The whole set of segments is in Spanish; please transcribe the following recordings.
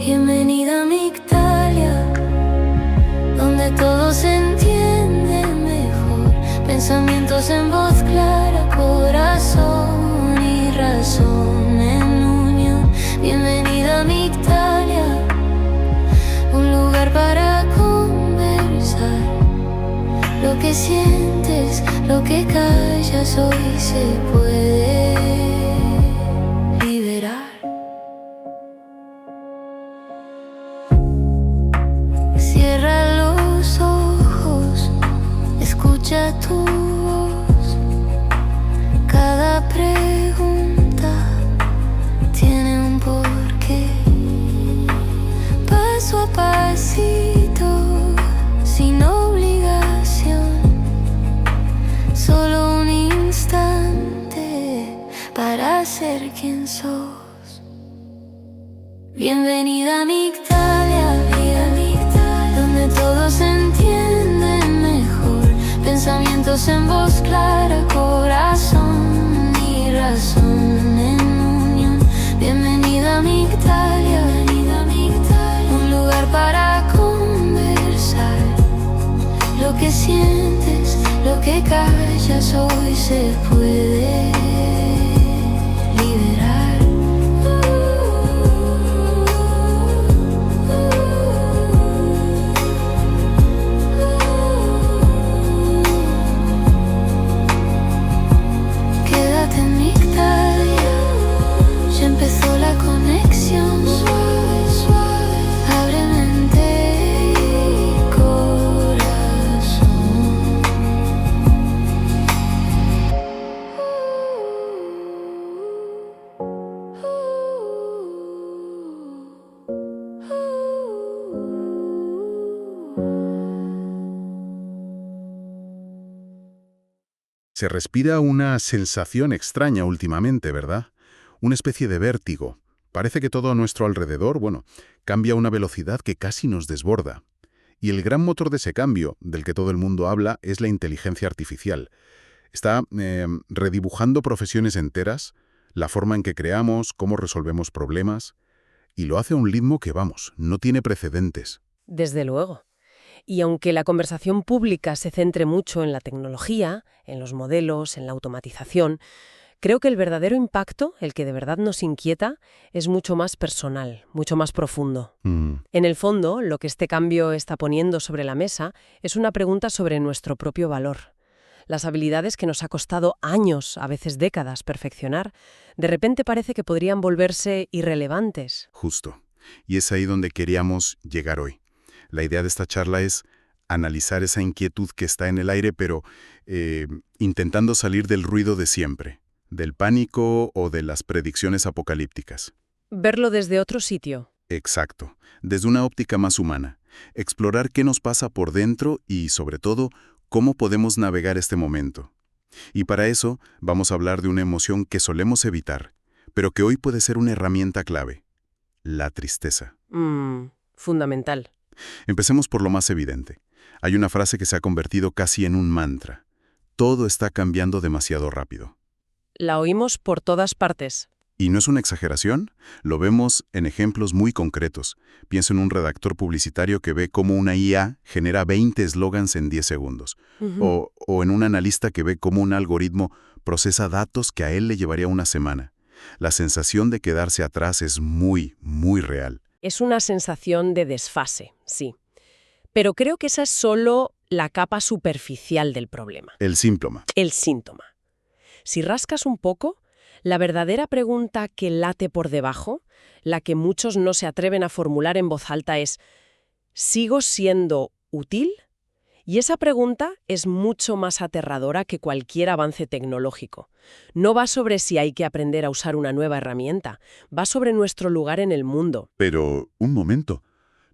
Bienvenida a Migdalia, donde todo se entiende mejor. Pensamientos en voz clara, corazón y razón en unión. Bienvenida a Migdalia, un lugar para conversar. Lo que sientes, lo que callas, hoy se puede liberar. Cierra los ojos, escucha tu voz. Cada pregunta tiene un porqué. Paso a pasito, sin obligación. Solo un instante para ser quien sos. Bienvenida a Migdalia, donde todo se entiende mejor. Pensamientos en voz clara, corazón y razón en unión. Bienvenida a Migdalia, un lugar para conversar. Lo que sientes, lo que callas, hoy se puede liberar. Quédate en Migdalia, ya empezó la conexión. Suave, suave, abre mente y corazón. Se respira una sensación extraña últimamente, ¿verdad? Una especie de vértigo. Parece que todo a nuestro alrededor, cambia a una velocidad que casi nos desborda. Y el gran motor de ese cambio, del que todo el mundo habla, es la inteligencia artificial. Está redibujando profesiones enteras, la forma en que creamos, cómo resolvemos problemas, y lo hace a un ritmo que, no tiene precedentes. Desde luego. Y aunque la conversación pública se centre mucho en la tecnología, en los modelos, en la automatización, creo que el verdadero impacto, el que de verdad nos inquieta, es mucho más personal, mucho más profundo. En el fondo, lo que este cambio está poniendo sobre la mesa es una pregunta sobre nuestro propio valor. Las habilidades que nos ha costado años, a veces décadas, perfeccionar, de repente parece que podrían volverse irrelevantes. Justo. Y es ahí donde queríamos llegar hoy. La idea de esta charla es analizar esa inquietud que está en el aire, pero intentando salir del ruido de siempre, del pánico o de las predicciones apocalípticas. Verlo desde otro sitio. Exacto, desde una óptica más humana. Explorar qué nos pasa por dentro y, sobre todo, cómo podemos navegar este momento. Y para eso vamos a hablar de una emoción que solemos evitar, pero que hoy puede ser una herramienta clave: la tristeza. Fundamental. Empecemos por lo más evidente. Hay una frase que se ha convertido casi en un mantra. Todo está cambiando demasiado rápido. La oímos por todas partes. Y no es una exageración, lo vemos en ejemplos muy concretos. Pienso en un redactor publicitario que ve cómo una IA genera 20 eslogans en 10 segundos. O en un analista que ve cómo un algoritmo procesa datos que a él le llevaría una semana. La sensación de quedarse atrás es muy, muy real. Es una sensación de desfase, sí. Pero creo que esa es solo la capa superficial del problema. El síntoma. El síntoma. Si rascas un poco, la verdadera pregunta que late por debajo, la que muchos no se atreven a formular en voz alta es: ¿sigo siendo útil? Y esa pregunta es mucho más aterradora que cualquier avance tecnológico. No va sobre si hay que aprender a usar una nueva herramienta, va sobre nuestro lugar en el mundo. Pero, un momento,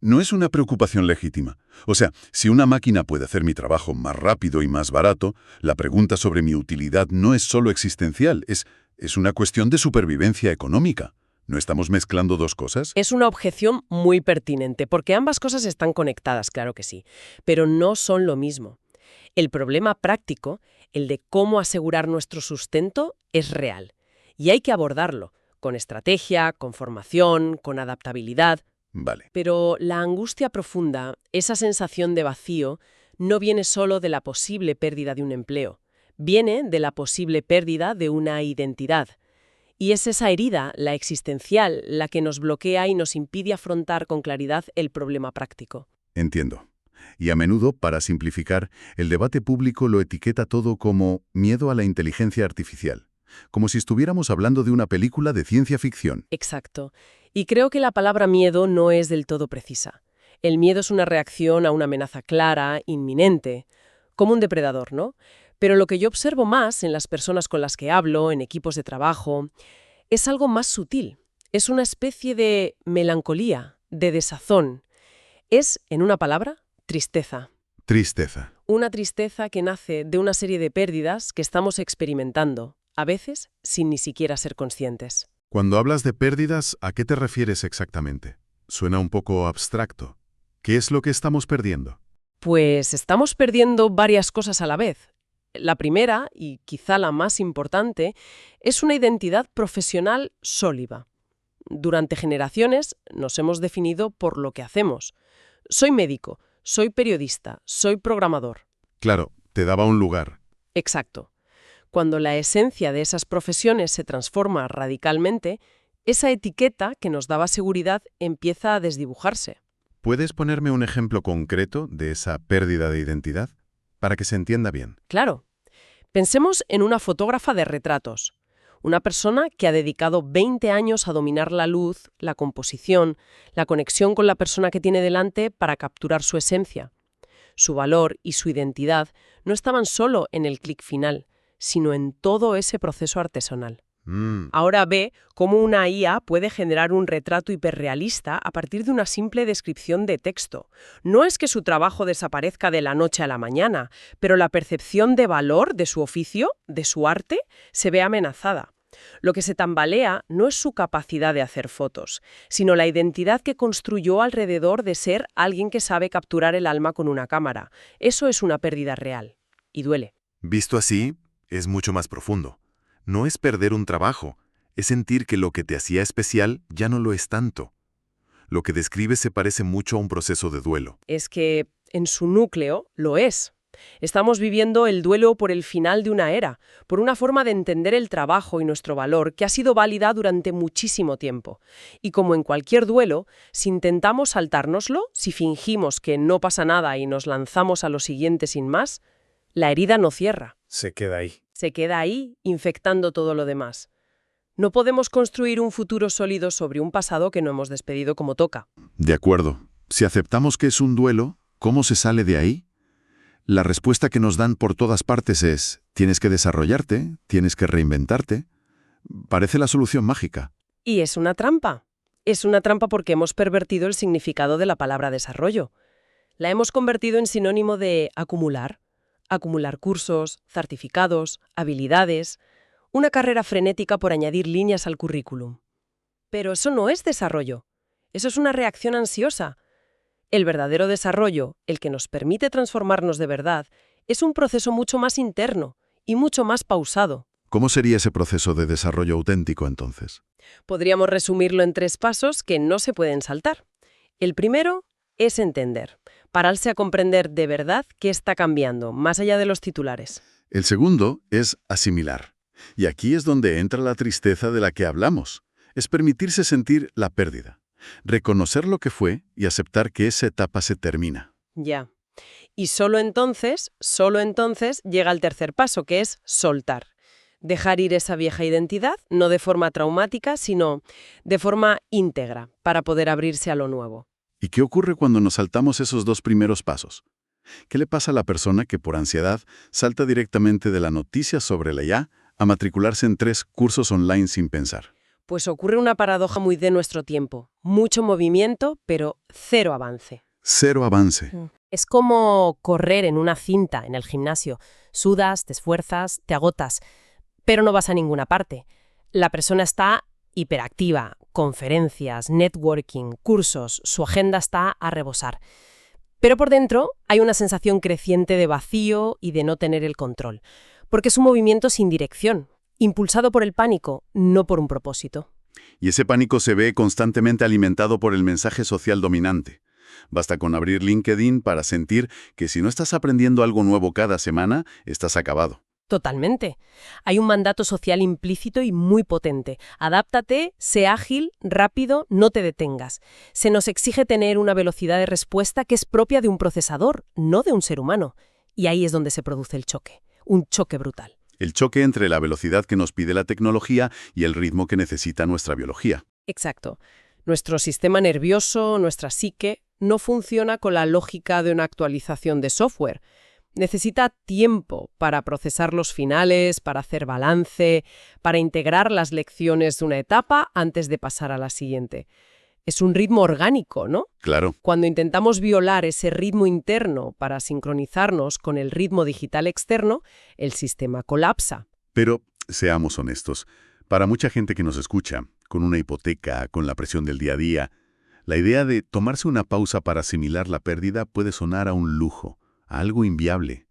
no es una preocupación legítima. O sea, si una máquina puede hacer mi trabajo más rápido y más barato, la pregunta sobre mi utilidad no es solo existencial, es una cuestión de supervivencia económica. ¿No estamos mezclando dos cosas? Es una objeción muy pertinente, porque ambas cosas están conectadas, claro que sí, pero no son lo mismo. El problema práctico, el de cómo asegurar nuestro sustento, es real. Y hay que abordarlo, con estrategia, con formación, con adaptabilidad. Vale. Pero la angustia profunda, esa sensación de vacío, no viene solo de la posible pérdida de un empleo, viene de la posible pérdida de una identidad. Y es esa herida, la existencial, la que nos bloquea y nos impide afrontar con claridad el problema práctico. Entiendo. Y a menudo, para simplificar, el debate público lo etiqueta todo como miedo a la inteligencia artificial, como si estuviéramos hablando de una película de ciencia ficción. Exacto. Y creo que la palabra miedo no es del todo precisa. El miedo es una reacción a una amenaza clara, inminente, como un depredador, ¿no? Pero lo que yo observo más en las personas con las que hablo, en equipos de trabajo, es algo más sutil. Es una especie de melancolía, de desazón. Es, en una palabra, tristeza. Tristeza. Una tristeza que nace de una serie de pérdidas que estamos experimentando, a veces sin ni siquiera ser conscientes. Cuando hablas de pérdidas, ¿a qué te refieres exactamente? Suena un poco abstracto. ¿Qué es lo que estamos perdiendo? Pues estamos perdiendo varias cosas a la vez. La primera, y quizá la más importante, es una identidad profesional sólida. Durante generaciones nos hemos definido por lo que hacemos. Soy médico, soy periodista, soy programador. Claro, te daba un lugar. Exacto. Cuando la esencia de esas profesiones se transforma radicalmente, esa etiqueta que nos daba seguridad empieza a desdibujarse. ¿Puedes ponerme un ejemplo concreto de esa pérdida de identidad? Para que se entienda bien. Claro. Pensemos en una fotógrafa de retratos. Una persona que ha dedicado 20 años a dominar la luz, la composición, la conexión con la persona que tiene delante para capturar su esencia. Su valor y su identidad no estaban solo en el clic final, sino en todo ese proceso artesanal. Ahora ve cómo una IA puede generar un retrato hiperrealista a partir de una simple descripción de texto. No es que su trabajo desaparezca de la noche a la mañana, pero la percepción de valor de su oficio, de su arte, se ve amenazada. Lo que se tambalea no es su capacidad de hacer fotos, sino la identidad que construyó alrededor de ser alguien que sabe capturar el alma con una cámara. Eso es una pérdida real. Y duele. Visto así, es mucho más profundo. No es perder un trabajo, es sentir que lo que te hacía especial ya no lo es tanto. Lo que describes se parece mucho a un proceso de duelo. Es que, en su núcleo, lo es. Estamos viviendo el duelo por el final de una era, por una forma de entender el trabajo y nuestro valor que ha sido válida durante muchísimo tiempo. Y como en cualquier duelo, si intentamos saltárnoslo, si fingimos que no pasa nada y nos lanzamos a lo siguiente sin más, la herida no cierra. Se queda ahí. Se queda ahí, infectando todo lo demás. No podemos construir un futuro sólido sobre un pasado que no hemos despedido como toca. De acuerdo. Si aceptamos que es un duelo, ¿cómo se sale de ahí? La respuesta que nos dan por todas partes es: tienes que desarrollarte, tienes que reinventarte. Parece la solución mágica. Y es una trampa. Es una trampa porque hemos pervertido el significado de la palabra desarrollo. La hemos convertido en sinónimo de acumular. Acumular cursos, certificados, habilidades, una carrera frenética por añadir líneas al currículum. Pero eso no es desarrollo. Eso es una reacción ansiosa. El verdadero desarrollo, el que nos permite transformarnos de verdad, es un proceso mucho más interno y mucho más pausado. ¿Cómo sería ese proceso de desarrollo auténtico entonces? Podríamos resumirlo en 3 pasos que no se pueden saltar. El primero es entender. Pararse a comprender de verdad qué está cambiando, más allá de los titulares. El segundo es asimilar. Y aquí es donde entra la tristeza de la que hablamos. Es permitirse sentir la pérdida, reconocer lo que fue y aceptar que esa etapa se termina. Ya. Y solo entonces llega el tercer paso, que es soltar. Dejar ir esa vieja identidad, no de forma traumática, sino de forma íntegra, para poder abrirse a lo nuevo. ¿Y qué ocurre cuando nos saltamos esos 2 primeros pasos? ¿Qué le pasa a la persona que por ansiedad salta directamente de la noticia sobre la IA a matricularse en 3 cursos online sin pensar? Pues ocurre una paradoja muy de nuestro tiempo. Mucho movimiento, pero 0 avance. 0 avance. Es como correr en una cinta en el gimnasio. Sudas, te esfuerzas, te agotas, pero no vas a ninguna parte. La persona está hiperactiva, conferencias, networking, cursos, su agenda está a rebosar. Pero por dentro hay una sensación creciente de vacío y de no tener el control, porque es un movimiento sin dirección, impulsado por el pánico, no por un propósito. Y ese pánico se ve constantemente alimentado por el mensaje social dominante. Basta con abrir LinkedIn para sentir que si no estás aprendiendo algo nuevo cada semana, estás acabado. Totalmente. Hay un mandato social implícito y muy potente. Adáptate, sé ágil, rápido, no te detengas. Se nos exige tener una velocidad de respuesta que es propia de un procesador, no de un ser humano. Y ahí es donde se produce el choque. Un choque brutal. El choque entre la velocidad que nos pide la tecnología y el ritmo que necesita nuestra biología. Exacto. Nuestro sistema nervioso, nuestra psique, no funciona con la lógica de una actualización de software. Necesita tiempo para procesar los finales, para hacer balance, para integrar las lecciones de una etapa antes de pasar a la siguiente. Es un ritmo orgánico, ¿no? Claro. Cuando intentamos violar ese ritmo interno para sincronizarnos con el ritmo digital externo, el sistema colapsa. Pero, seamos honestos, para mucha gente que nos escucha, con una hipoteca, con la presión del día a día, la idea de tomarse una pausa para asimilar la pérdida puede sonar a un lujo, a algo inviable.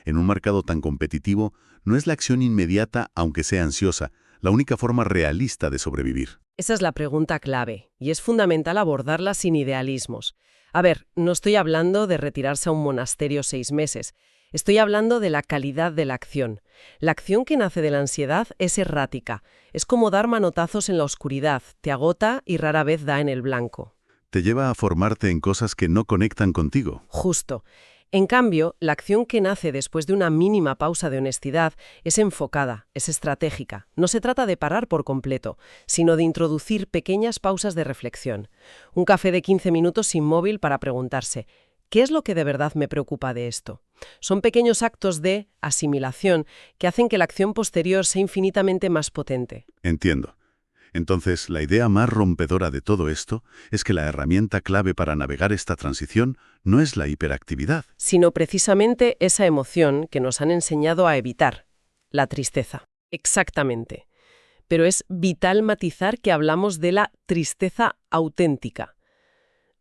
En un mercado tan competitivo, no es la acción inmediata, aunque sea ansiosa, la única forma realista de sobrevivir. Esa es la pregunta clave, y es fundamental abordarla sin idealismos. A ver, no estoy hablando de retirarse a un monasterio 6 meses. Estoy hablando de la calidad de la acción. La acción que nace de la ansiedad es errática. Es como dar manotazos en la oscuridad, te agota y rara vez da en el blanco. Te lleva a formarte en cosas que no conectan contigo. Justo. En cambio, la acción que nace después de una mínima pausa de honestidad es enfocada, es estratégica. No se trata de parar por completo, sino de introducir pequeñas pausas de reflexión. Un café de 15 minutos sin móvil para preguntarse, ¿qué es lo que de verdad me preocupa de esto? Son pequeños actos de asimilación que hacen que la acción posterior sea infinitamente más potente. Entiendo. Entonces, la idea más rompedora de todo esto es que la herramienta clave para navegar esta transición no es la hiperactividad, Sino precisamente esa emoción que nos han enseñado a evitar, la tristeza. Exactamente. Pero es vital matizar que hablamos de la tristeza auténtica.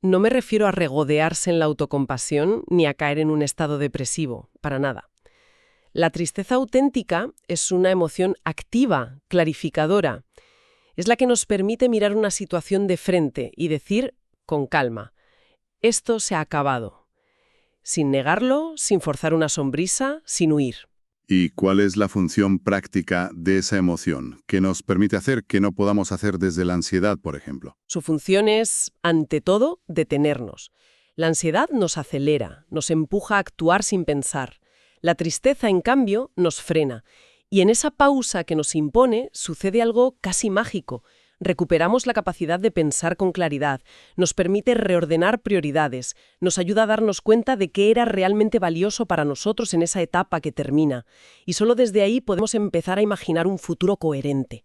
No me refiero a regodearse en la autocompasión ni a caer en un estado depresivo, para nada. La tristeza auténtica es una emoción activa, clarificadora. Es la que nos permite mirar una situación de frente y decir, con calma, esto se ha acabado. Sin negarlo, sin forzar una sonrisa, sin huir. ¿Y cuál es la función práctica de esa emoción que nos permite hacer que no podamos hacer desde la ansiedad, por ejemplo? Su función es, ante todo, detenernos. La ansiedad nos acelera, nos empuja a actuar sin pensar. La tristeza, en cambio, nos frena. Y en esa pausa que nos impone sucede algo casi mágico. Recuperamos la capacidad de pensar con claridad, nos permite reordenar prioridades, nos ayuda a darnos cuenta de qué era realmente valioso para nosotros en esa etapa que termina. Y solo desde ahí podemos empezar a imaginar un futuro coherente.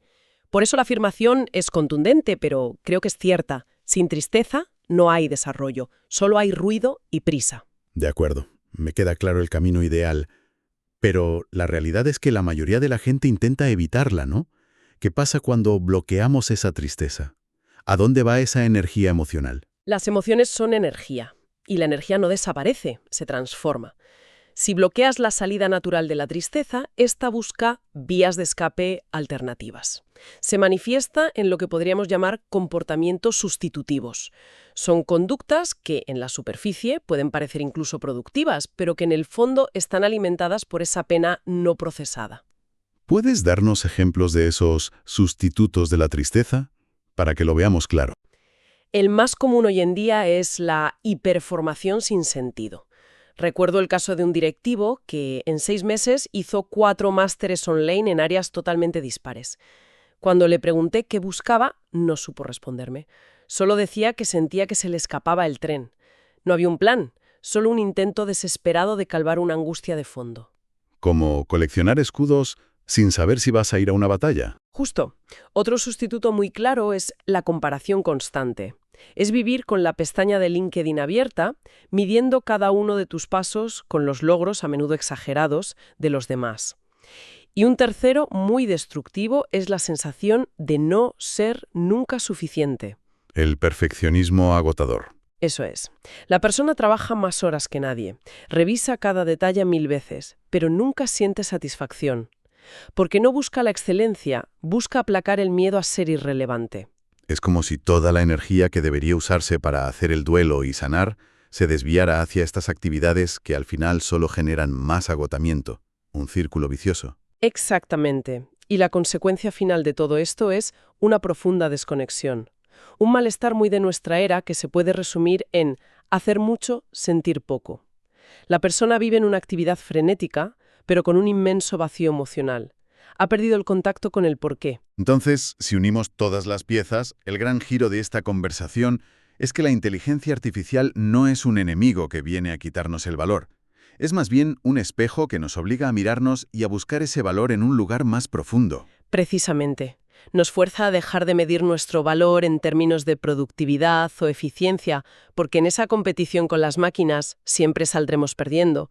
Por eso la afirmación es contundente, pero creo que es cierta. Sin tristeza no hay desarrollo, solo hay ruido y prisa. De acuerdo, me queda claro el camino ideal. Pero la realidad es que la mayoría de la gente intenta evitarla, ¿no? ¿Qué pasa cuando bloqueamos esa tristeza? ¿A dónde va esa energía emocional? Las emociones son energía, y la energía no desaparece, se transforma. Si bloqueas la salida natural de la tristeza, esta busca vías de escape alternativas. Se manifiesta en lo que podríamos llamar comportamientos sustitutivos. Son conductas que, en la superficie, pueden parecer incluso productivas, pero que en el fondo están alimentadas por esa pena no procesada. ¿Puedes darnos ejemplos de esos sustitutos de la tristeza? Para que lo veamos claro. El más común hoy en día es la hiperformación sin sentido. Recuerdo el caso de un directivo que en 6 meses hizo 4 másteres online en áreas totalmente dispares. Cuando le pregunté qué buscaba, no supo responderme. Solo decía que sentía que se le escapaba el tren. No había un plan, solo un intento desesperado de calmar una angustia de fondo. Como coleccionar escudos sin saber si vas a ir a una batalla. Justo. Otro sustituto muy claro es la comparación constante. Es vivir con la pestaña de LinkedIn abierta, midiendo cada uno de tus pasos con los logros, a menudo exagerados, de los demás. Y un tercero, muy destructivo, es la sensación de no ser nunca suficiente. El perfeccionismo agotador. Eso es. La persona trabaja más horas que nadie, revisa cada detalle 1000 veces, pero nunca siente satisfacción. Porque no busca la excelencia, busca aplacar el miedo a ser irrelevante. Es como si toda la energía que debería usarse para hacer el duelo y sanar se desviara hacia estas actividades que al final solo generan más agotamiento, un círculo vicioso. Exactamente. Y la consecuencia final de todo esto es una profunda desconexión. Un malestar muy de nuestra era que se puede resumir en hacer mucho, sentir poco. La persona vive en una actividad frenética, pero con un inmenso vacío emocional. Ha perdido el contacto con el porqué. Entonces, si unimos todas las piezas, el gran giro de esta conversación es que la inteligencia artificial no es un enemigo que viene a quitarnos el valor. Es más bien un espejo que nos obliga a mirarnos y a buscar ese valor en un lugar más profundo. Precisamente. Nos fuerza a dejar de medir nuestro valor en términos de productividad o eficiencia, porque en esa competición con las máquinas siempre saldremos perdiendo.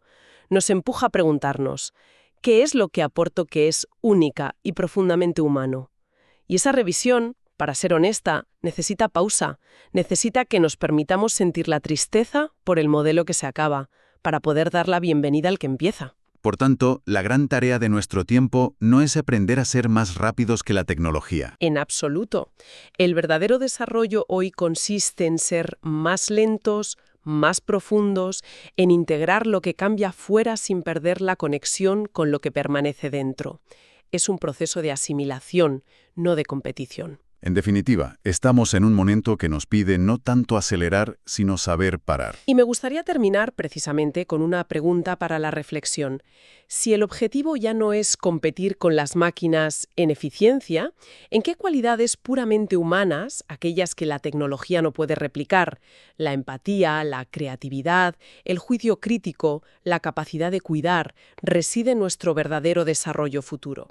Nos empuja a preguntarnos, ¿qué es lo que aporto que es única y profundamente humano? Y esa revisión, para ser honesta, necesita pausa, necesita que nos permitamos sentir la tristeza por el modelo que se acaba, para poder dar la bienvenida al que empieza. Por tanto, la gran tarea de nuestro tiempo no es aprender a ser más rápidos que la tecnología. En absoluto. El verdadero desarrollo hoy consiste en ser más lentos, más profundos, en integrar lo que cambia fuera sin perder la conexión con lo que permanece dentro. Es un proceso de asimilación, no de competición. En definitiva, estamos en un momento que nos pide no tanto acelerar, sino saber parar. Y me gustaría terminar precisamente con una pregunta para la reflexión. Si el objetivo ya no es competir con las máquinas en eficiencia, ¿en qué cualidades puramente humanas, aquellas que la tecnología no puede replicar, la empatía, la creatividad, el juicio crítico, la capacidad de cuidar, reside nuestro verdadero desarrollo futuro?